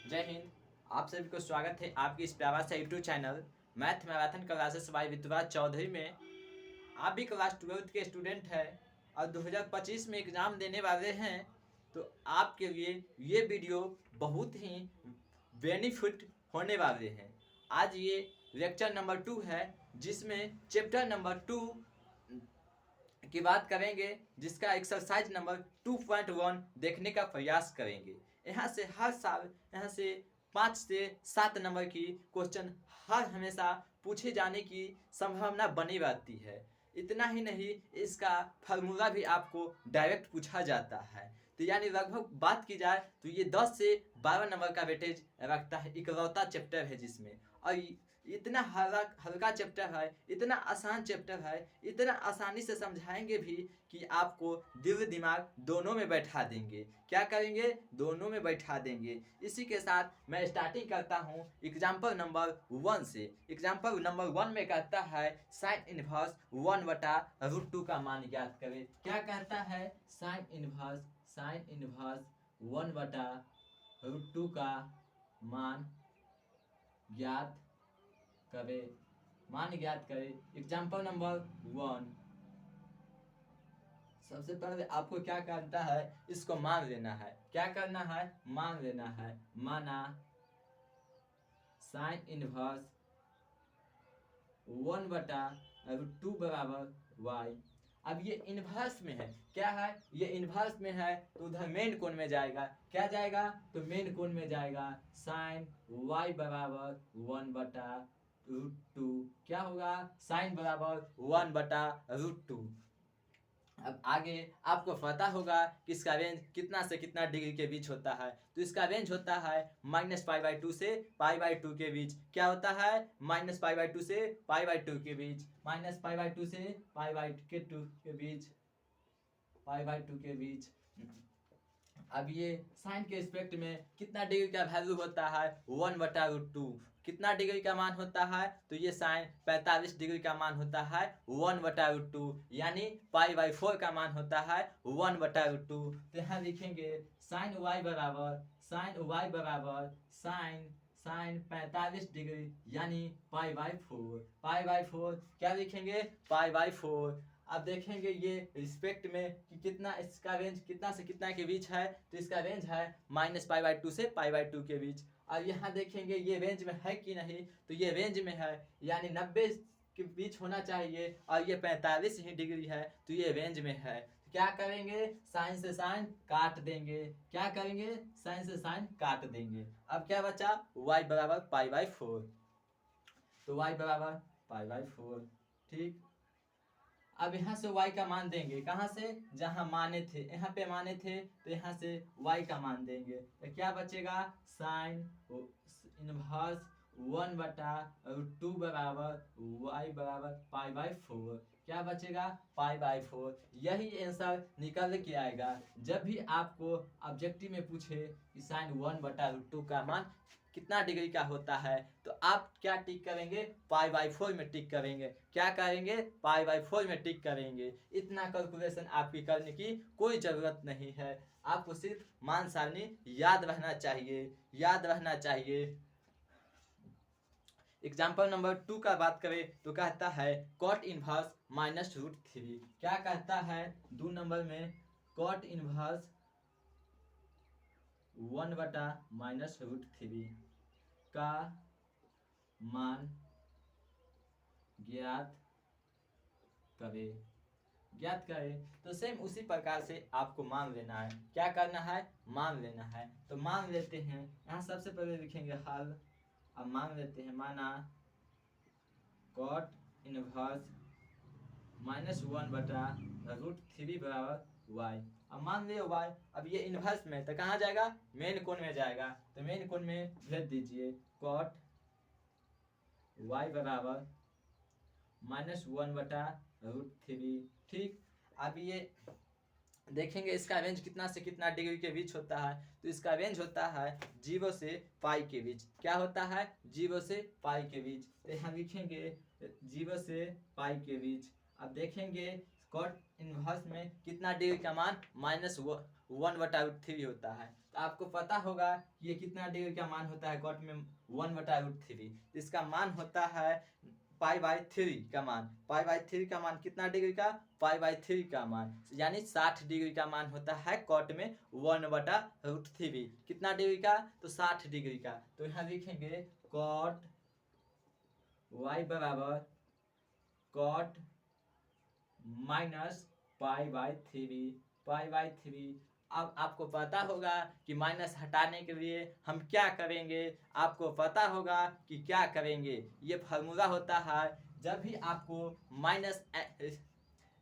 जय हिंद। आप सभी को स्वागत है आपकी इस प्यारा सा YouTube channel math marathon classes bye विद्वान चौधरी में। आप भी क्लास 12th के स्टूडेंट हैं और 2025 में एग्ज़ाम देने वाले हैं, तो आपके लिए ये वीडियो बहुत ही बेनिफिट होने वाले हैं। आज ये लेक्चर नंबर 2 है, जिसमें चैप्टर नंबर 2 की बात करेंगे, जिसका एक्सरसाइज नंबर 2.1 देखने का प्रयास करेंगे। यहाँ से हर साल यहाँ से 5 से 7 नंबर की क्वेश्चन हर हमेशा पूछे जाने की संभावना बनी रहती है। इतना ही नहीं, इसका फार्मूला भी आपको डायरेक्ट पूछा जाता है। तो यानी लगभग बात की जाए तो ये 10 से 12 नंबर का वेटेज रखता है। इकलौता चैप्टर है जिसमें, और इतना हल्का चैप्टर है, इतना आसान चैप्टर है, इतना आसानी से समझाएंगे भी कि आपको दिल दिमाग दोनों में बैठा देंगे। क्या करेंगे? दोनों में बैठा देंगे। इसी के साथ मैं स्टार्टिंग करता हूँ एग्जाम्पल नंबर 1 से। एग्जाम्पल नंबर 1 में कहता है साइन इनवर्स 1/√2 का मान ज्ञात करें। क्या कहता है? साइन इनवर्स 1/√2 का मान ज्ञात करें। मान ज्ञात करें। Example number 1। सबसे पहले आपको क्या करना है? इसको मान लेना है। क्या करना है? मान लेना है। माना साइन इनवर्स 1/√2 बराबर y। अब ये इनवर्स में है। क्या है? ये इनवर्स में है तो उधर मेन कोण में जाएगा। क्या जाएगा? तो मेन कोण में जाएगा। साइन y बराबर 1/√2। क्या होगा? साइन बराबर 1/√2। अब आगे आपको पता होगा कि इसका रेंज कितना से कितना डिग्री के बीच होता है। तो इसका रेंज होता है -π/2 से π/2 के बीच। क्या होता है? -π/2 से π/2 के बीच। -π/2 से π/2 के बीच। π/2 के बीच। अब ये साइन के रिस्पेक्ट में कितना डिग्री का वैल्यू होता है? 1/√2। कितना डिग्री का मान होता है? तो ये साइन 45 डिग्री का मान होता है 1/√2, यानी π/4 का मान होता है 1/√2। तो यहाँ लिखेंगे साइन y बराबर साइन 45 डिग्री यानी π/4। π/4 क्या लिखेंगे? π/4। अब देखेंगे ये रिस्पेक्ट में कि कितना इसका रेंज कितना से कितना के बीच है। तो इसका रेंज है -π/2 से π/2 के बीच। और यहाँ देखेंगे ये रेंज में है कि नहीं। तो ये रेंज में है, यानी 90 के बीच होना चाहिए, और ये 45 ही डिग्री है, तो ये रेंज में है। तो क्या करेंगे? साइन से साइन काट देंगे। क्या करेंगे? साइन से साइन काट देंगे। अब क्या बचा? y बराबर π/4। तो y बराबर π/4। ठीक। अब यहाँ से y का मान देंगे। कहाँ से? जहाँ माने थे, यहाँ पे माने थे, तो यहाँ से y का मान देंगे। तो क्या बचेगा? साइन इनवर्स 1/√2 बराबर y बराबर π/4। क्या बचेगा? π/4। यही आंसर निकल के आएगा जब भी आपको ऑब्जेक्टिव में पूछे कि साइन 1/√2 का मान कितना डिग्री का होता है, तो आप क्या टिक करेंगे? π/4 में टिक करेंगे। क्या करेंगे? π/4 में टिक करेंगे। इतना कैलकुलेशन आपकी करने की कोई ज़रूरत नहीं है। आपको सिर्फ मान सारणी याद रहना चाहिए। एग्जाम्पल नंबर 2 का बात करें तो कहता है cot इनवर्स -√3। क्या कहता है? 2 नंबर में cot इनवर्स 1/-√3 का मान ज्ञात करें। तो सेम उसी प्रकार से आपको मान लेना है। क्या करना है? मान लेना है। तो मान लेते हैं। यहाँ सबसे पहले लिखेंगे हल। अब मान लेते हैं। माना cot इनवर्स -1/√3 बराबर y। अब मान लियो y। अब ये इनवर्स में तो कहाँ जाएगा? मेन कोण में जाएगा। तो मेन कोण में भेज दीजिए cot y बराबर -1/√3। ठीक। अब ये देखेंगे इसका रेंज कितना से कितना डिग्री के बीच होता है। तो इसका रेंज होता है 0 से π के बीच। क्या होता है? 0 से π के बीच। तो यहाँ लिखेंगे 0 से π के बीच। अब देखेंगे cot इनवर्स में कितना डिग्री का मान? -1/√3 होता है। तो आपको पता होगा कि ये कितना डिग्री का मान होता है कॉट में 1/√3। इसका मान होता है पाई/3 का मान। पाई/3 का मान कितना डिग्री का? पाई/3 का मान, यानी 60 डिग्री का मान होता है कॉट में 1/√3। कितना डिग्री का? तो 60 डिग्री का। तो यहाँ लिखेंगे कॉट y बराबर कॉट माइनस पाई/3। पाई/3। अब आपको पता होगा कि माइनस हटाने के लिए हम क्या करेंगे। आपको पता होगा कि क्या करेंगे। ये फार्मूला होता है जब भी आपको माइनस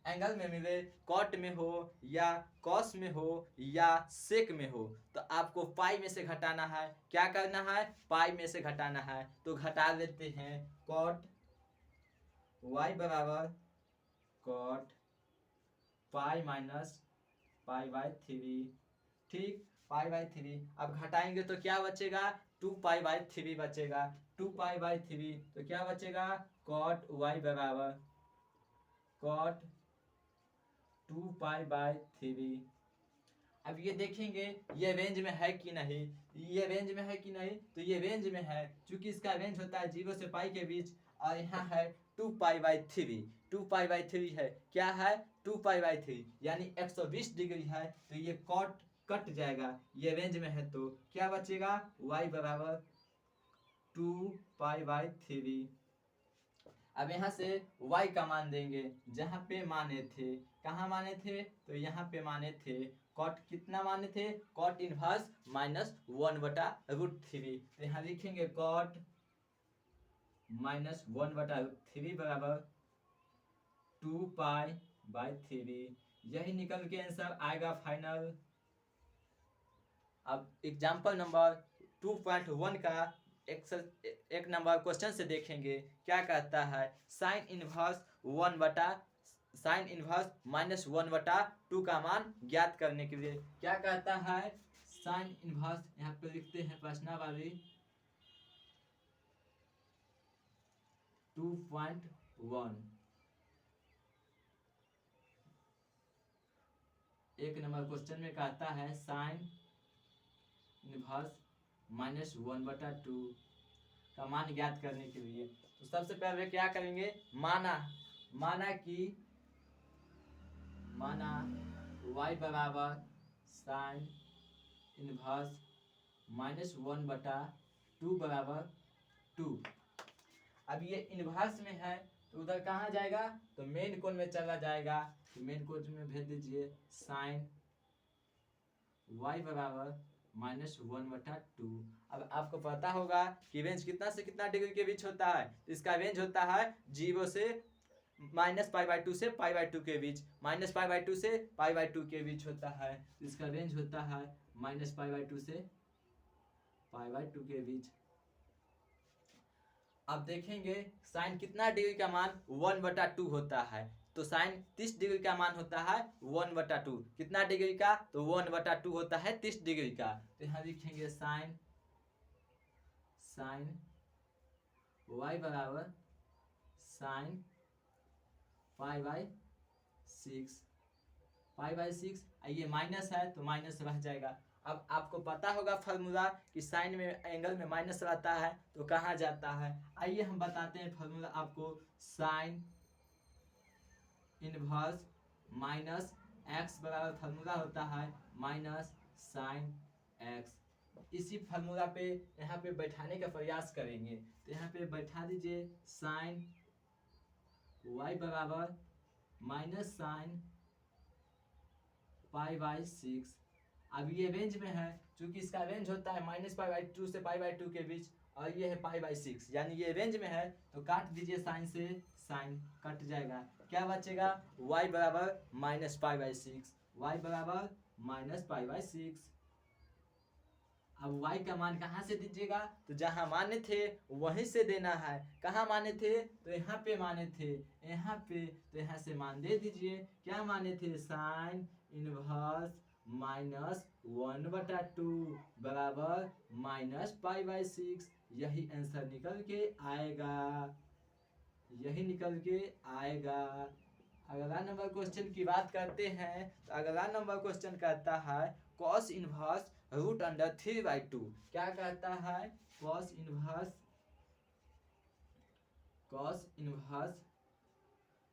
एंगल में मिले, कॉट में हो या कॉस में हो या सेक में हो, तो आपको पाई में से घटाना है। क्या करना है? पाई में से घटाना है। तो घटा लेते हैं। कॉट y बराबर कॉट पाई माइनस पाई/3। ठीक, पाई/3। अब घटाएंगे तो क्या बचेगा? 2 पाई/3 बचेगा। 2 पाई/3 तो क्या बचेगा? कॉट y बराबर कॉट 2 पाई/3। अब ये देखेंगे ये रेंज में है कि नहीं। ये रेंज में है कि नहीं, तो ये रेंज में है, क्योंकि इसका रेंज होता है 0 से पाई के बीच, और यहाँ है 2 पाई/3। 2 पाई/3 है। क्या है? 2 पाई/3, यानी 120 डिग्री है। तो ये कॉट कट जाएगा, ये रेंज में है। तो क्या बचेगा? y बराबर 2 पाई/3। अब यहाँ से y का मान देंगे जहाँ पे माने थे। कहाँ माने थे? तो यहाँ पे माने थे। कॉट कितना माने थे? Cot inverse -1/√3। तो यहाँ लिखेंगे कॉट -1/√3 बराबर 2 पाई/3। यही निकल के आंसर आएगा फाइनल। अब एग्जाम्पल नंबर 2.1 का एक नंबर क्वेश्चन से देखेंगे क्या कहता है। साइन इनवर्स -1/2 का मान ज्ञात करने के लिए क्या कहता है। साइन इनवर्स, यहाँ पे लिखते हैं प्रश्नावली 2.1। एक नंबर क्वेश्चन में कहता है साइन इनवर्स -1/2 का मान ज्ञात करने के लिए। तो सबसे पहले क्या करेंगे? माना y बराबर साइन इनवर्स -1/2 बराबर 2। अब ये इनवर्स में है तो उधर कहाँ जाएगा? तो मेन कोण में चला जाएगा। तो मेन कोण में भेज दीजिए साइन y बराबर -1/2। अब आपको पता होगा कि रेंज कितना से कितना डिग्री के बीच होता है। तो इसका रेंज होता है 0 से -पाई/2 से पाई/2 के बीच, -पाई/2 से पाई/2 के बीच होता है। तो इसका रेंज होता है -पाई/2 से पाई/2 के बीच। अब देखेंगे साइन कितना डिग्री का मान 1/2 होता है। तो साइन 30 डिग्री का मान होता है 1/2। कितना डिग्री का? तो 1/2 होता है 30 डिग्री का। तो यहाँ लिखेंगे साइन y बराबर साइन पाई/6। पाई/6। ये माइनस है तो माइनस रह जाएगा। अब आपको पता होगा फार्मूला कि साइन में एंगल में माइनस रहता है तो कहाँ जाता है। आइए हम बताते हैं फार्मूला आपको। साइन इनवर्स माइनस एक्स बराबर फार्मूला होता है माइनस साइन एक्स। इसी फार्मूला पे यहाँ पे बैठाने का प्रयास करेंगे। तो यहाँ पे बैठा दीजिए साइन y बराबर माइनस साइन पाई/6। अब ये रेंज में है, क्योंकि इसका रेंज होता है -पाई/2 से पाई/2 के बीच, और ये है पाई/6, यानी ये रेंज में है। तो काट दीजिए साइन से, साइन कट जाएगा। क्या बचेगा? y बराबर -पाई/6। y बराबर -पाई/6। अब y का मान कहाँ से दीजिएगा? तो जहाँ माने थे वहीं से देना है। कहाँ माने थे? तो यहाँ पे माने थे, यहाँ पे। तो यहाँ से मान दे दीजिए। क्या माने थे? साइन इनवर्स -1/2 बराबर -पाई/6। यही आंसर निकल के आएगा, यही निकल के आएगा। अगला नंबर क्वेश्चन की बात करते हैं। तो अगला नंबर क्वेश्चन कहता है कॉस इनवर्स रूट अंडर 3/2। क्या कहता है? कॉस इनवर्स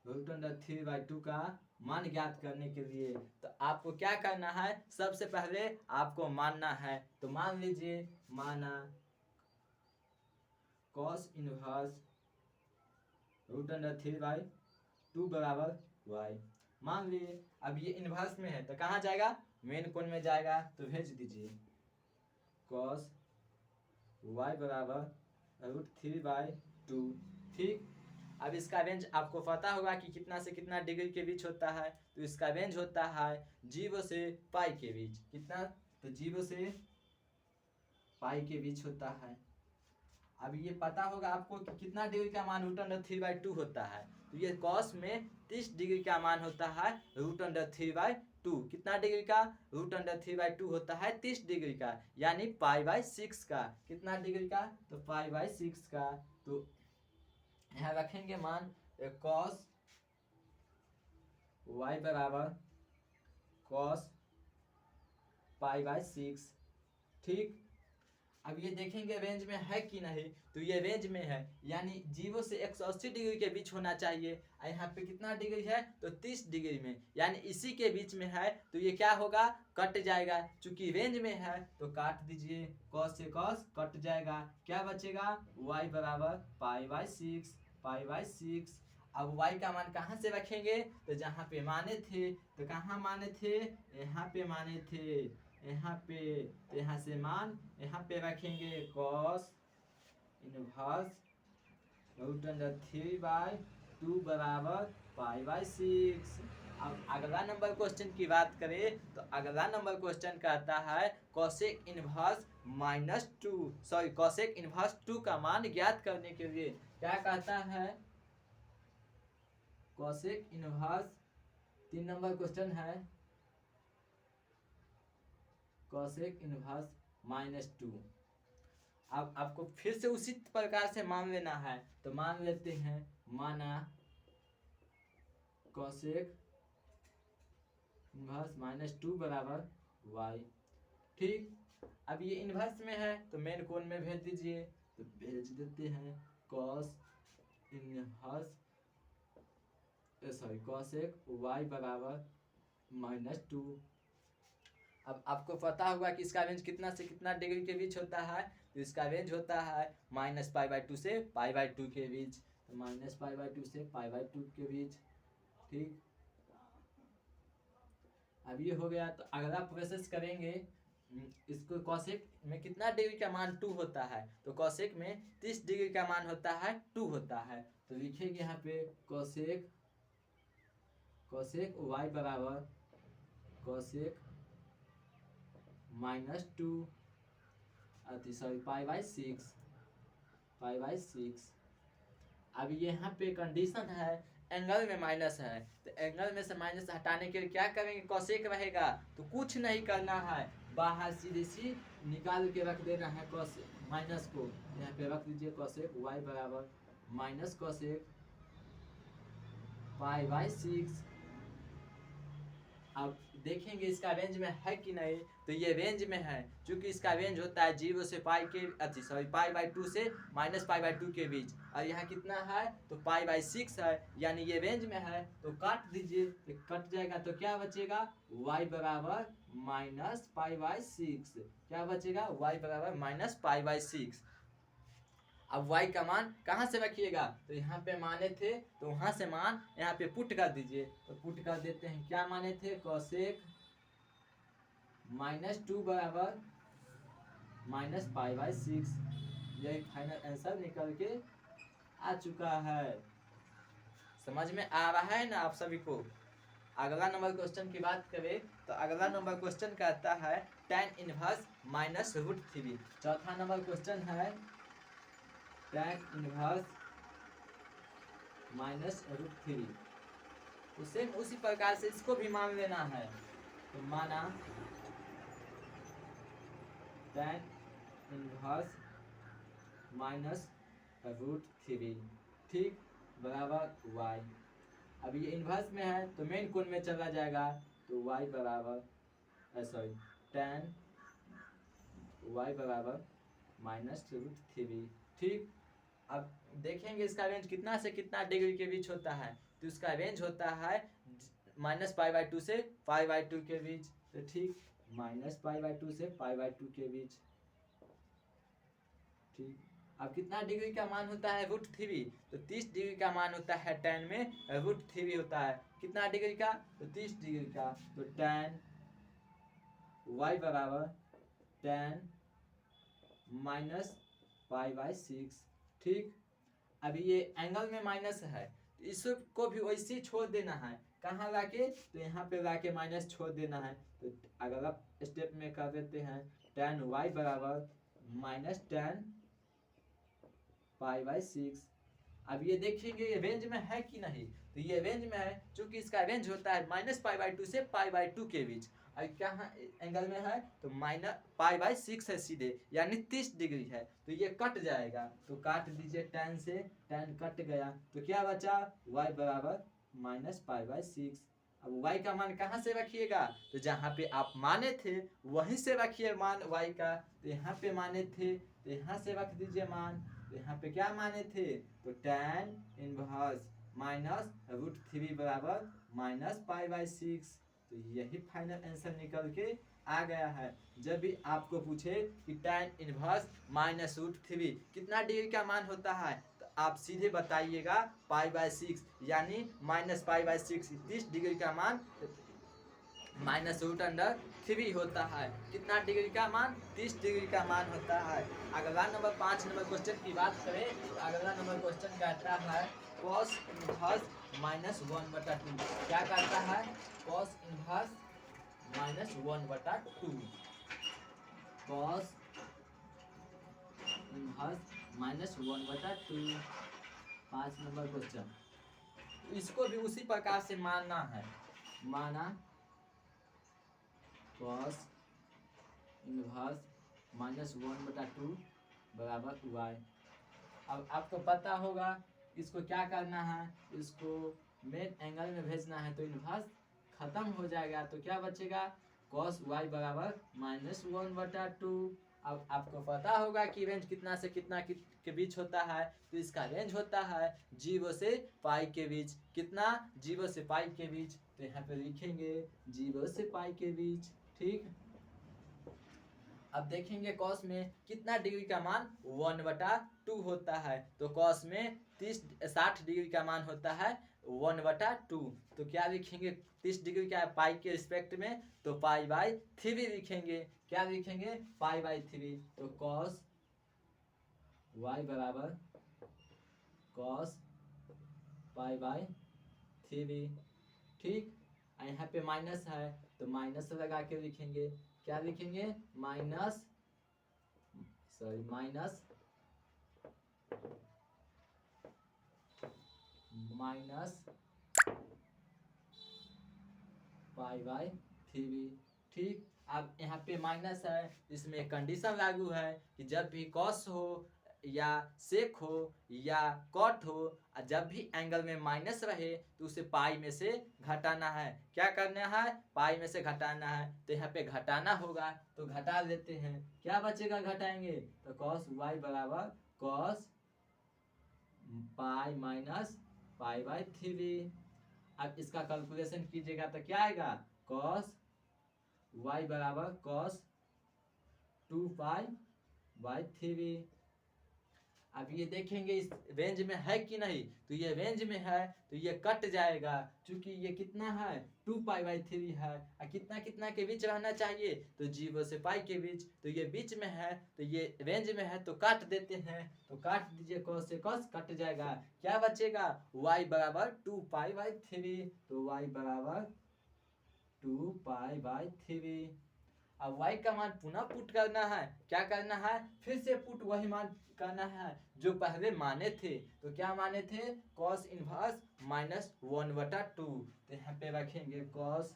रूट अंडर 3/2 का मान ज्ञात करने के लिए तो आपको क्या करना है? सबसे पहले आपको मानना है। तो मान लीजिए, माना कॉस इनवर्स रूट अंडर 3/2 बराबर y। मान लिए अब ये इनवर्स में है तो कहाँ जाएगा? मेन कोण में जाएगा। तो भेज दीजिए कॉस y बराबर रूट 3/2। ठीक, अब इसका रेंज आपको पता होगा कि कितना से कितना डिग्री के बीच होता है। तो इसका रेंज होता है 0 से पाई के बीच। कितना? तो 0 से पाई के बीच होता है। अब ये पता होगा आपको कि कितना डिग्री का मान रूट अंडर 3/2 होता है। तो ये कॉस में 30 डिग्री का मान होता है रूट अंडर 3/2। कितना डिग्री का? रूट अंडर 3/2 होता है 30 डिग्री का, यानी पाई/6 का। कितना डिग्री का? तो पाई/6 का। तो यहाँ रखेंगे मान कॉस y बराबर कॉस पाई/6। ठीक, अब ये देखेंगे रेंज में है कि नहीं। तो ये रेंज में है, यानी 0 से 180 डिग्री के बीच होना चाहिए। और यहाँ पे कितना डिग्री है? तो 30 डिग्री में, यानी इसी के बीच में है। तो ये क्या होगा? कट जाएगा। चूंकि रेंज में है तो काट दीजिए, कॉस से कॉस कट जाएगा। क्या बचेगा? y बराबर पाई/6। अब y का मान कहाँ से रखेंगे? तो जहाँ पे माने थे। तो कहाँ माने थे? यहाँ पे माने थे, यहाँ पे। तो यहाँ से मान यहाँ पे रखेंगे कॉस इनवर्स रूट अंडर 3/2 बराबर पाई/6। अब अगला नंबर क्वेश्चन की बात करें तो अगला नंबर क्वेश्चन कहता है कॉसेक इनवर्स कॉसेक इनवर्स 2 का मान ज्ञात करने के लिए। क्या कहता है? कॉसेक इनवर्स 3 नंबर क्वेश्चन है, कॉसेक इनवर्स -2। अब आपको फिर से उसी प्रकार से मान लेना है। तो मान लेते हैं, माना कॉसेक इनवर्स -2 बराबर y। ठीक, अब ये इनवर्स में है तो मेन कोण में भेज दीजिए। तो भेज देते हैं कॉस इनवर्स कॉसेक y बराबर -2। अब आपको पता होगा कि इसका रेंज कितना से कितना डिग्री के बीच होता है। तो इसका रेंज होता है -π/2 से π/2 के बीच। तो -π/2 से π/2 के बीच। ठीक, अब ये हो गया। तो अगला प्रोसेस करेंगे इसको। कॉसेक में कितना डिग्री का मान 2 होता है? तो कॉसेक में 30 डिग्री का मान होता है 2 होता है। तो लिखेंगे यहाँ पे कॉसेक y बराबर कॉसेक -2 पाई/6। अब यहाँ पे कंडीशन है एंगल में माइनस है। तो एंगल में से माइनस हटाने के लिए क्या करेंगे? कॉसेक रहेगा तो कुछ नहीं करना है, बाहर सीधे निकाल के रख देना है कॉसेक माइनस को। यहाँ पे रख दीजिए कॉसेक y बराबर माइनस कॉसेक पाई/6। अब देखेंगे इसका रेंज में है कि नहीं। तो ये रेंज में है, क्योंकि इसका रेंज होता है 0 से पाई/2 से -π/2 के बीच। और यहाँ कितना है? तो पाई/6 है, यानी ये रेंज में है। तो काट दीजिए, तो कट जाएगा। तो क्या बचेगा? y बराबर -π/6। क्या बचेगा? y बराबर -π/6। अब y का मान कहाँ से रखिएगा? तो यहाँ पे माने थे तो वहाँ से मान यहाँ पे पुट कर दीजिए। तो पुट कर देते हैं, क्या माने थे? कॉसेक -2 बराबर -π/6। यही फाइनल आंसर निकल के आ चुका है। समझ में आ रहा है ना आप सभी को? अगला नंबर क्वेश्चन की बात करें तो अगला नंबर क्वेश्चन कहता है tan इनवर्स -√3। चौथा नंबर क्वेश्चन है tan इनवर्स -√3। तो सेम उसी प्रकार से इसको भी मान लेना है। तो माना tan इनवर्स -√3 ठीक बराबर y। अब ये इनवर्स में है तो मेन कोण में चला जाएगा। तो y बराबर tan y बराबर -√3। ठीक, अब देखेंगे इसका रेंज कितना से कितना डिग्री के बीच होता है, तो इसका रेंज होता है -π/2 से π/2 के बीच। तो ठीक, -π/2 से π/2 के बीच। ठीक, अब कितना डिग्री का मान होता है √3, तो 30 डिग्री का मान होता है tan में √3 होता है। कितना डिग्री का, तो 30 डिग्री का। तो tan y बराबर tan -π/6। ठीक, अभी ये एंगल में माइनस है, तो इसको भी वैसे ही छोड़ देना है। कहाँ लाके, तो यहाँ पे लाके माइनस छोड़ देना है। तो अगला स्टेप में कर देते हैं tan y बराबर -tan π/6। अब ये देखेंगे ये रेंज में है कि नहीं, तो ये रेंज में है, क्योंकि इसका रेंज होता है -π/2 से π/2 के बीच। और कहाँ एंगल में है, तो -π/6 है सीधे, यानी 30 डिग्री है। तो ये कट जाएगा, तो काट दीजिए tan से, tan कट गया, तो क्या बचा y बराबर -π/6। अब y का मान कहाँ से रखिएगा, तो जहाँ पे आप माने थे वहीं से रखिए मान y का। तो यहाँ पे माने थे, तो यहाँ से रख दीजिए मान। तो यहाँ पे क्या माने थे, तो tan इनवर्स -√3 बराबर -π/6। तो यही फाइनल आंसर निकल के आ गया है। जब भी आपको पूछे कि tan इनवर्स -√3 कितना डिग्री का मान होता है, तो आप सीधे बताइएगा π/6, यानी -π/6। 30 डिग्री का मान -√3 होता है। कितना डिग्री का मान, 30 डिग्री का मान होता है। अगला नंबर 5 नंबर क्वेश्चन की बात करें, तो अगला नंबर क्वेश्चन कहता है cos इनवर्स -1/2। क्या कहता है, cos inverse -1/2। cos inverse -1/2, 5 number question. इसको भी उसी प्रकार से मानना है। माना cos इनवर्स -1/2 बराबर y। अब आपको पता होगा इसको क्या करना है, इसको मेन एंगल में भेजना है, तो इनवर्स खत्म हो जाएगा। तो क्या बचेगा, cos y बराबर -1/2। अब आपको पता होगा कि रेंज कितना से कितना के बीच होता है, तो इसका रेंज होता है 0 से पाई के बीच। कितना, 0 से पाई के बीच। तो यहाँ पे लिखेंगे 0 से पाई के बीच। ठीक, अब देखेंगे cos में कितना डिग्री का मान 1/2 होता है। तो cos में 60 डिग्री का मान होता है 1/2। तो क्या लिखेंगे, 30 डिग्री का पाई के रिस्पेक्ट में, तो π/3 लिखेंगे। क्या लिखेंगे, π/3। तो cos y बराबर cos π/3। ठीक, यहाँ पे माइनस है, तो माइनस लगा के लिखेंगे। क्या लिखेंगे, माइनस π/3। ठीक, अब यहाँ पे माइनस है, इसमें कंडीशन लागू है कि जब भी कॉस हो या सेक हो या कॉट हो, जब भी एंगल में माइनस रहे तो उसे पाई में से घटाना है। क्या करना है, पाई में से घटाना है। तो यहाँ पे घटाना होगा, तो घटा लेते हैं। क्या बचेगा, घटाएंगे, तो cos y बराबर cos पाई माइनस π/3। अब इसका कैलकुलेशन कीजिएगा तो क्या आएगा, cos y बराबर cos 2π/3। अब ये देखेंगे इस रेंज में है कि नहीं, तो ये रेंज में है, तो ये कट जाएगा, क्योंकि ये कितना है 2π/3 है। और कितना कितना के बीच रहना चाहिए, तो 0 से पाई के बीच। तो ये बीच में है, तो ये रेंज में है, तो काट देते हैं। तो काट दीजिए, cos से cos कट जाएगा। क्या बचेगा, y बराबर 2π/3। तो y बराबर 2π/3। अब y का मान पुनः पुट करना है। क्या करना है, फिर से पुट वही मान करना है जो पहले माने थे। तो क्या माने थे, cos इनवर्स -1/2। तो यहाँ पे रखेंगे cos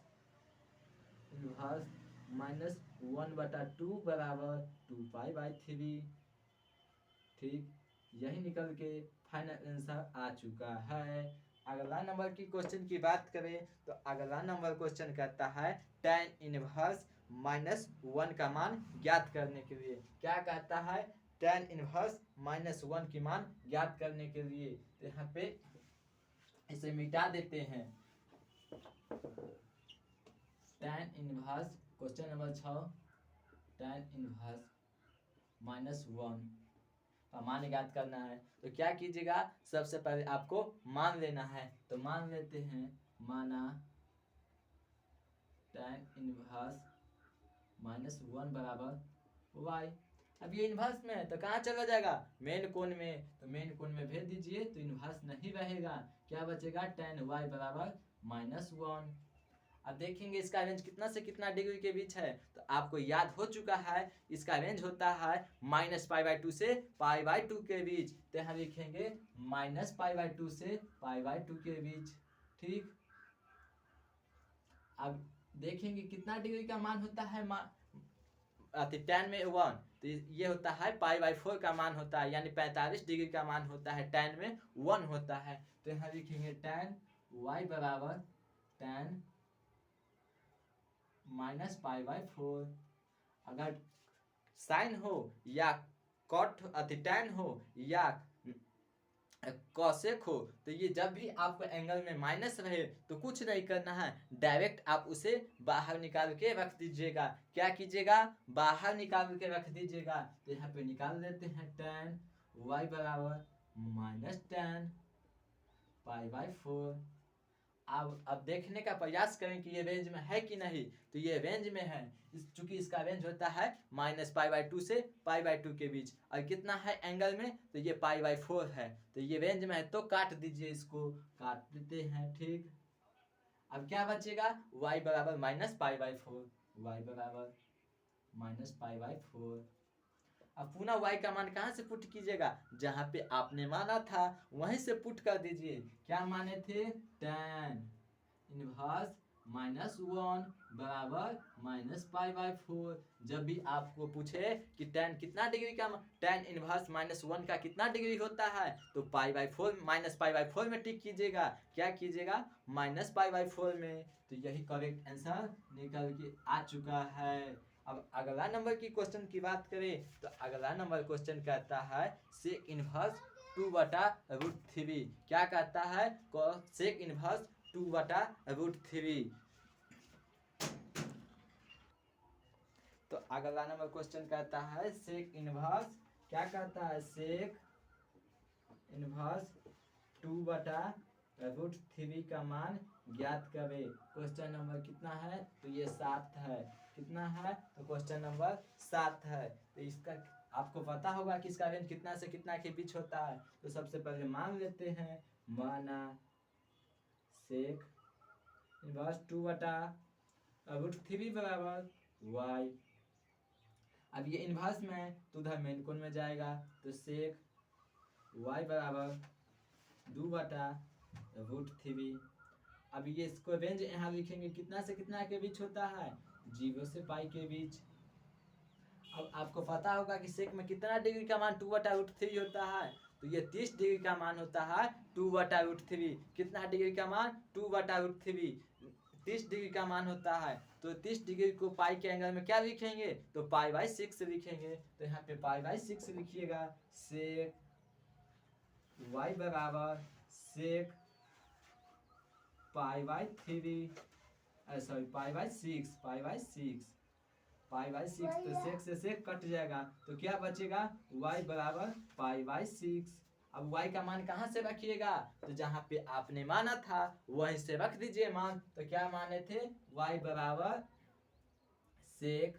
इनवर्स -1/2 बराबर 2π/3। ठीक, यही निकल के फाइनल आंसर आ चुका है। अगला नंबर की क्वेश्चन की बात करें, तो अगला नंबर क्वेश्चन कहता है tan इनवर्स -1 का मान ज्ञात करने के लिए। क्या कहता है? tan इनवर्स -1 की मान ज्ञात करने के लिए। तो यहाँ पे इसे मिटा देते हैं। tan inverse question number 6 tan inverse -1 का मान ज्ञात करना है। तो क्या कीजिएगा, सबसे पहले आपको मान लेना है। तो मान लेते हैं, माना tan इनवर्स -1 बराबर y। अब ये इनवर्स में है तो कहाँ चला जाएगा? मेन कोण में। तो मेन कोण में भेज दीजिए तो इनवर्स नहीं रहेगा। क्या बचेगा? tan y बराबर -1। अब देखेंगे इसका रेंज कितना से कितना डिग्री के बीच है। तो आपको याद हो चुका है, इसका रेंज होता है -π/2 से π/2 के बीच। तो यहाँ लिखेंगे -π/2 से π/2 के बीच। ठीक, अब देखेंगे कितना डिग्री का मान होता है tan में 1। तो ये होता है π/4 का मान होता है, यानी 45 डिग्री का मान होता है। tan में 1 होता है। तो यहाँ लिखेंगे tan y बराबर tan -π/4। अगर साइन हो या कॉट tan हो या कॉसेक हो, तो ये जब भी आपको एंगल में माइनस रहे तो कुछ नहीं करना है, डायरेक्ट आप उसे बाहर निकाल के रख दीजिएगा। क्या कीजिएगा? बाहर निकाल के रख दीजिएगा। तो यहाँ पे निकाल देते हैं tan y बराबर -tan π/4। अब देखने का प्रयास करें कि ये रेंज में है कि नहीं। तो ये रेंज में है, चूंकि इसका रेंज होता है -π/2 से π/2 के बीच। और कितना है एंगल में? तो ये π/4 है। तो ये रेंज में है, तो काट दीजिए, इसको काट देते हैं। ठीक, अब क्या बचेगा? y बराबर -π/4, y बराबर -π/4। अब पुनः y का मान कहाँ से पुट कीजिएगा? जहाँ पे आपने माना था वहीं से पुट कर दीजिए। क्या माने थे? tan इनवर्स -1 बराबर -π/4। जब भी आपको पूछे कि tan कितना डिग्री का, tan इनवर्स -1 का कितना डिग्री होता है, तो π/4 -π/4 में टिक कीजिएगा। क्या कीजिएगा? -π/4 में। तो यही करेक्ट आंसर निकल के आ चुका है। अब अगला नंबर की क्वेश्चन की बात करें तो अगला नंबर क्वेश्चन कहता है सेक इनवर्स 2/√3। क्या कहता है? Sec inverse 2/√3। तो अगला नंबर क्वेश्चन कहता है सेक इनवर्स, क्या कहता है? सेक इनवर्स 2/√3 का मान ज्ञात करें। क्वेश्चन नंबर कितना है? तो ये 7 है। कितना है? तो क्वेश्चन नंबर 7 है। तो इसका आपको पता होगा कि इसका रेंज कितना से कितना के बीच होता है। तो सबसे पहले मान लेते हैं, माना सेक इनवर्स 2/√3 बराबर y। अब ये इनवर्स में है तो उधर मेन कोण में जाएगा। तो सेक y बराबर 2/√3। अब ये इसको रेंज यहाँ लिखेंगे कितना से कितना के बीच होता है? 0 से पाई के बीच। अब आपको पता होगा कि सेक में कितना डिग्री का मान 2/√3 होता है। तो ये 30 डिग्री का मान होता है 2/√3। कितना डिग्री का मान? 2/√3। 30 डिग्री का मान होता है। तो 30 डिग्री को पाई के एंगल में क्या लिखेंगे? तो π/6 लिखेंगे। तो यहाँ पे π/6 लिखिएगा। सेक y बराबर सेक π/3 सॉरी π/6 तो सेक से सेक कट जाएगा। तो क्या बचेगा? y बराबर π/6। अब y का मान कहाँ से रखिएगा? तो जहाँ पे आपने माना था वहीं से रख दीजिए मान। तो क्या माने थे? y बराबर सेक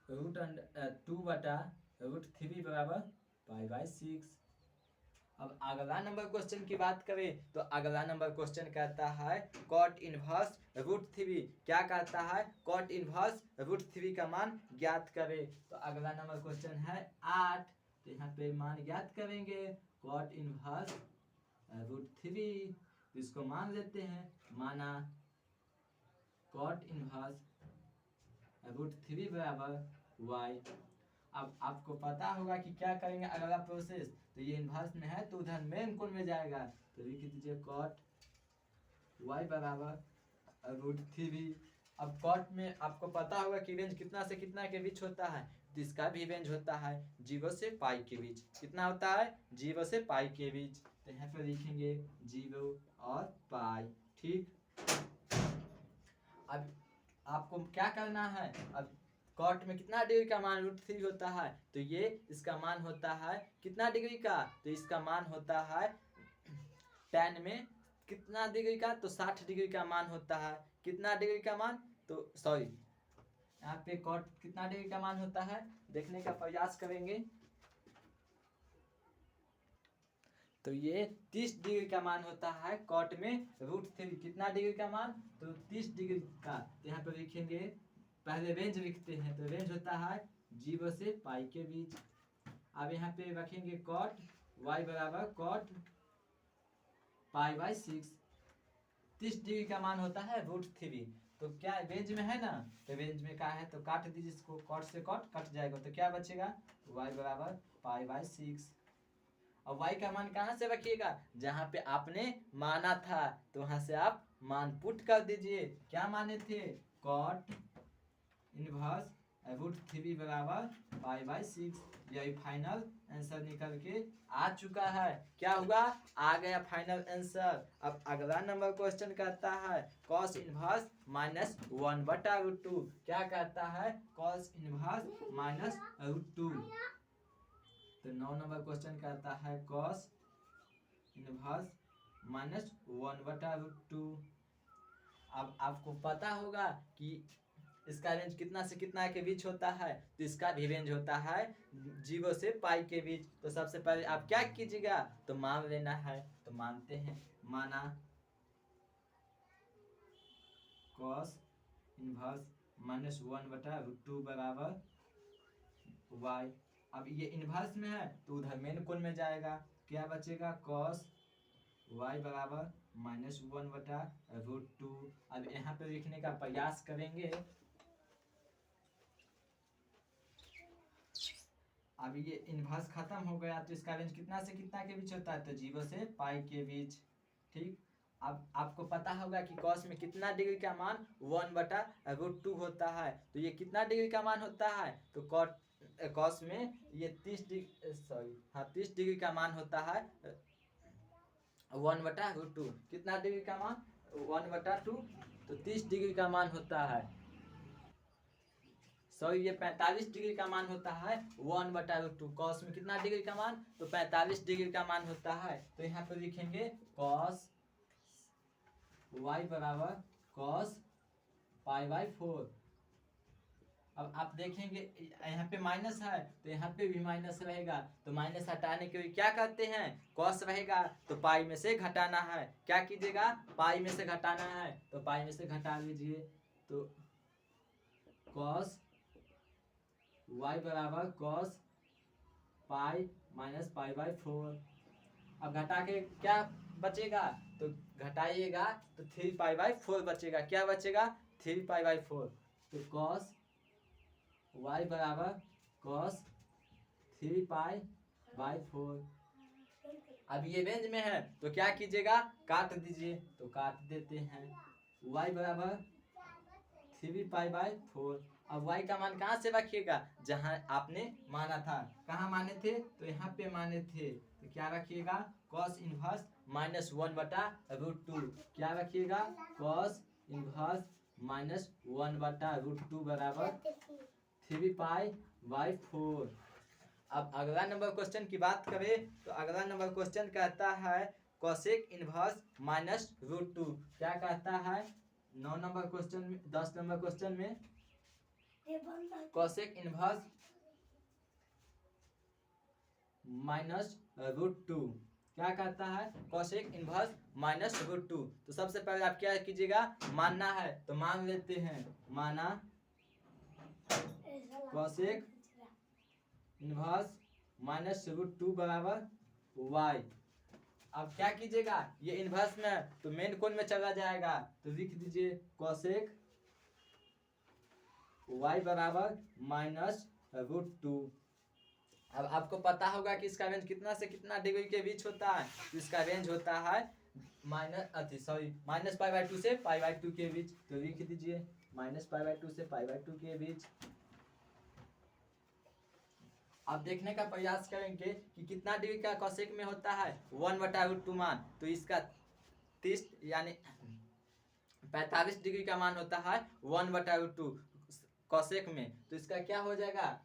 2/√3 बराबर π/6। अब अगला नंबर क्वेश्चन की बात करें तो अगला नंबर क्वेश्चन कहता है cot इनवर्स √3। क्या कहता है? cot इनवर्स √3 का मान ज्ञात करें। तो अगला नंबर क्वेश्चन है 8। तो यहाँ पे मान ज्ञात करेंगे cot इनवर्स √3। तो इसको मान लेते हैं, माना cot इनवर्स √3 बराबर y। अब आपको पता होगा कि क्या करेंगे अगला प्रोसेस। तो ये इनवर्स में है तो उधर मेन कोण में जाएगा। तो लिख दीजिए cot y बराबर √3। अब कॉट में आपको पता होगा कि रेंज कितना से कितना के बीच होता है, तो इसका भी रेंज होता है 0 से पाई के बीच। कितना होता है? 0 से पाई के बीच। तो यहाँ पे लिखेंगे 0 और पाई। ठीक, अब आपको क्या करना है, अब कॉट में कितना डिग्री का मान √3 होता है, तो ये इसका मान होता है कितना डिग्री का, तो इसका मान होता है tan में कितना डिग्री का, तो 60 डिग्री का मान होता है। कितना डिग्री का मान, तो सॉरी यहाँ पे कॉट कितना डिग्री का मान होता है देखने का प्रयास करेंगे, तो ये 30 डिग्री का मान होता है कॉट में √3। कितना डिग्री का मान, तो 30 डिग्री का। तो यहाँ पे लिखेंगे, पहले रेंज लिखते हैं, तो रेंज होता है 0 से पाई के बीच। अब यहाँ पे रखेंगे कॉट y बराबर कॉट π/6। 30 डिग्री का मान होता है √3। तो क्या रेंज में है ना, तो रेंज में क्या है, तो काट दीजिए इसको, कॉट से कॉट कट जाएगा, तो क्या बचेगा, y बराबर π/6। और y का मान कहाँ से रखिएगा, जहाँ पे आपने माना था, तो वहां से आप मान पुट कर दीजिए। क्या माने थे, कॉट इनवर्स √3 बराबर π/6। यही फाइनल आंसर निकल के आ चुका है। क्या हुआ, आ गया फाइनल आंसर। अब अगला नंबर क्वेश्चन कहता है cos इनवर्स -1/√2। क्या कहता है, cos इनवर्स -√2। तो 9 नंबर क्वेश्चन कहता है cos इनवर्स -1/√2। अब आपको पता होगा कि इसका रेंज कितना से कितना के बीच होता है, तो इसका भी रेंज होता है 0 से पाई के बीच। तो सबसे पहले आप क्या कीजिएगा, तो मान लेना है, तो मानते हैं, माना cos इनवर्स -1/√2 बराबर y। अब ये इनवर्स में है तो उधर मेन कोण में जाएगा, क्या बचेगा, cos y बराबर -1/√2। अब यहाँ पे लिखने का प्रयास करेंगे। अब ये इनवर्स खत्म हो गया, तो इसका रेंज कितना से कितना के बीच होता है, तो 0 से पाई के बीच। ठीक, अब आपको पता होगा कि cos में कितना डिग्री का मान 1/√2 होता है, तो ये कितना डिग्री का मान होता है, तो cos में ये 30 डिग्री का मान होता है 1/√2। कितना डिग्री का मान, 1/2, तो 30 डिग्री का मान होता है। ये 45 डिग्री का मान होता है 1/√2। cos में कितना डिग्री का मान, तो 45 डिग्री का मान होता है। तो यहाँ पे लिखेंगे cos y बराबर cos π/4। अब आप देखेंगे यहाँ पे माइनस है, तो यहाँ पे भी माइनस रहेगा, तो माइनस हटाने के लिए क्या करते हैं, cos रहेगा तो पाई में से घटाना है। क्या कीजिएगा, पाई में से घटाना है, तो पाई में से घटा लीजिए, तो cos y बराबर cos पाई -π/4। अब घटा के क्या बचेगा, तो घटाइएगा तो 3π/4 बचेगा। क्या बचेगा, 3π/4। तो cos y बराबर cos 3π/4। अब ये रेंज में है तो क्या कीजिएगा, काट दीजिए, तो काट देते हैं, y बराबर 3π/4। अब y का मान कहाँ से रखिएगा, जहाँ आपने माना था। कहाँ माने थे, तो यहाँ पे माने थे, तो क्या रखिएगा, cos इनवर्स -1/√2। क्या रखिएगा, cos इनवर्स -1/√2 बराबर 3π/4। अब अगला नंबर क्वेश्चन की बात करें, तो अगला नंबर क्वेश्चन कहता है कोसेक इनवर्स -√2। क्या कहता है, 9 नंबर क्वेश्चन में, 10 नंबर क्वेश्चन में कोसेक इनवर्स -√2। क्या कहता है, कोसेक इनवर्स -√2। तो सबसे पहले आप क्या कीजिएगा, मानना है, तो मान लेते हैं, माना कोसेक इनवर्स -√2 बराबर y। अब क्या कीजिएगा, ये इनवर्स में तो मेन कोण में चला जाएगा, तो लिख दीजिए कोसेक y बराबर -√2। अब आपको पता होगा कि इसका रेंज कितना से कितना डिग्री के बीच होता है, तो इसका रेंज होता है -π/2 से π/2 के बीच, तो लिख दीजिए -π/2 से π/2 के बीच। अब देखने का प्रयास करेंगे कि कितना डिग्री का कोसेक में होता है 1/√2 मान। तो इसका 30 यानी 45 डिग्री का मान होता है 1/√2 कोसेक में। तो इसका क्या हो जाएगा,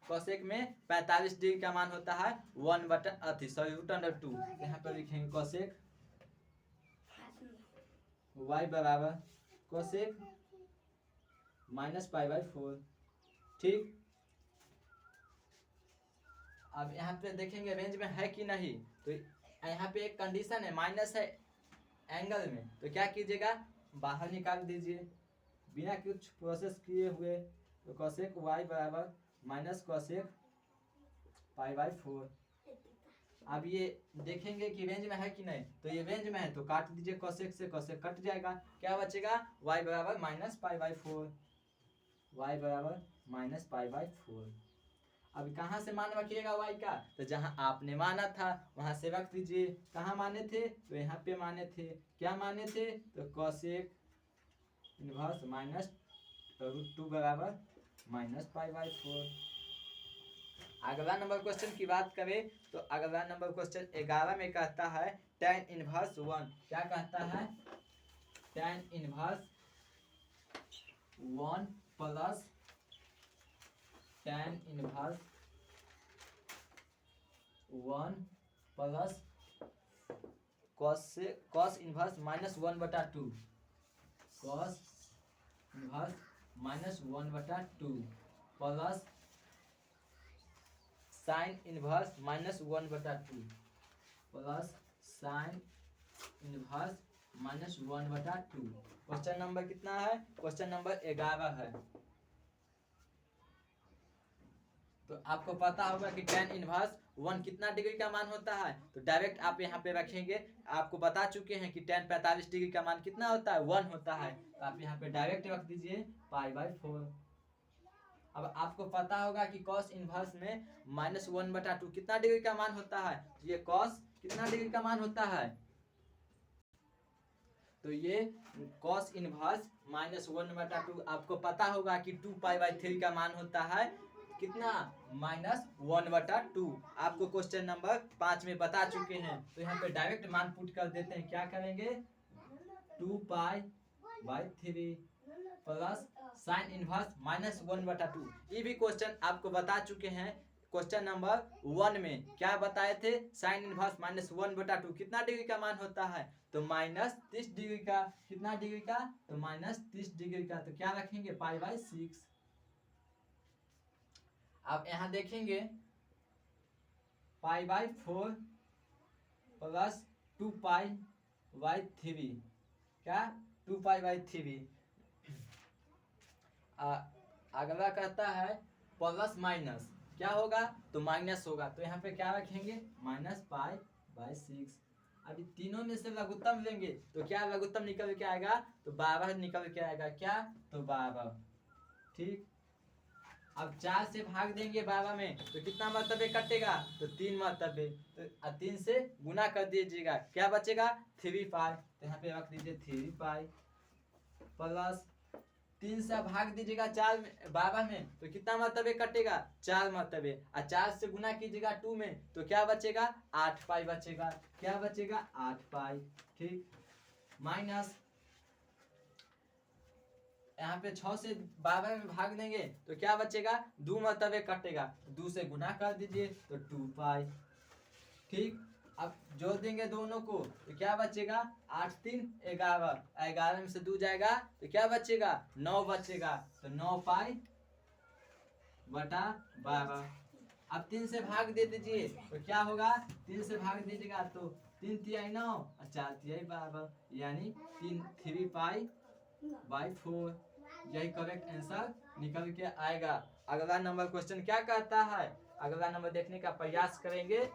कोसेक में 45 डिग्री का मान होता है √2। यहाँ पर लिखेंगे कोसेक y बराबर कोसेक -π/4। ठीक, अब यहाँ पे देखेंगे रेंज में है कि नहीं। तो यहाँ पे एक कंडीशन है, माइनस है एंगल में, तो क्या कीजिएगा, बाहर निकाल दीजिए बिना कुछ प्रोसेस किए हुए। तो कोसेक y बराबर माइनस कोसेक π/4। अब ये देखेंगे कि रेंज में है कि नहीं। तो ये रेंज में है तो काट दीजिए, कोसेक से कोसेक कट जाएगा, क्या बचेगा, y बराबर -π/4। y बराबर -π/4। अब कहाँ से मान रखिएगा y का, तो जहाँ आपने माना था वहां से रख दीजिए। कहाँ माने थे, तो यहाँ पे माने थे। क्या माने थे, तो कोसेक इनवर्स -√2 बराबर -π/4। अगला नंबर क्वेश्चन की बात करें तो अगला नंबर क्वेश्चन 11 में कहता है tan इनवर्स 1। क्या कहता है, tan inverse 1 plus tan inverse 1 plus cos inverse -1/2, cos inverse -1/2 plus sine inverse -1/2 plus sine inverse -1/2। Question number कितना है, क्वेश्चन नंबर 11 है। तो आपको पता होगा कि tan इनवर्स 1 कितना डिग्री का मान होता है। तो डायरेक्ट आप यहाँ पे रखेंगे, आपको बता चुके हैं कि tan 45 डिग्री का मान कितना होता है, 1 होता है। तो आप यहाँ पे डायरेक्ट रख दीजिए π/4। अब आपको पता होगा कि cos इनवर्स में -1/2 कितना डिग्री का मान होता है। तो ये cos कितना डिग्री का मान होता है, तो ये cos इनवर्स -1/2 आपको पता होगा कि 2π/3 का मान होता है कितना, -1/2। आपको क्वेश्चन नंबर 5 में बता चुके हैं। तो यहाँ पे डायरेक्ट मान पुट कर देते हैं। क्या करेंगे, 2π/3 प्लस साइन इनवर्स -1/2। ये भी क्वेश्चन आपको बता चुके हैं। क्वेश्चन नंबर 1 में क्या बताए थे, साइन इनवर्स -1/2 कितना डिग्री का मान होता है, तो -30 डिग्री का। कितना डिग्री का, तो -30 डिग्री का। तो क्या रखेंगे, π/6। अब यहाँ देखेंगे π/4 प्लस 2π/3, क्या 2π/3। अगला कहता है प्लस माइनस, क्या होगा, तो माइनस होगा। तो यहाँ पे क्या रखेंगे, -π/6। अभी तीनों में से लघुत्तम लेंगे तो क्या लघुत्तम निकल के आएगा, तो 12 निकल के आएगा। क्या, तो 12। ठीक, अब 4 से भाग देंगे 12 में तो कितना मरतबे कटेगा, तो 3 मरतबे। तो 3 से गुना कर दीजिएगा, क्या बचेगा, 3π। तो यहाँ पे रख दीजिए 3π प्लस 3 से भाग दीजिएगा 12 में तो कितना मरतबे कटेगा, 4 मरतबे। और 4 से गुना कीजिएगा 2 में तो क्या बचेगा, 8π बचेगा। क्या बचेगा, 8π। ठीक, माइनस यहाँ पे 6 से 12 में भाग देंगे तो क्या बचेगा, 2 मरतबे कटेगा। 2 से गुना कर दीजिए तो 2π। ठीक, अब जोड़ देंगे दोनों को तो क्या बचेगा, 8 3 11। 11 में से 2 जाएगा तो क्या बचेगा, 9 बचेगा। तो 9π/12। अब 3 से भाग दे दीजिए तो क्या होगा, 3 से भाग दीजिएगा तो 3 तिहाई 9 और 4 तिहाई 12, यानी 3π/4। यही करेक्ट आंसर निकल के आएगा। अगला नंबर क्वेश्चन क्या कहता है, अगला नंबर देखने का प्रयास करेंगे।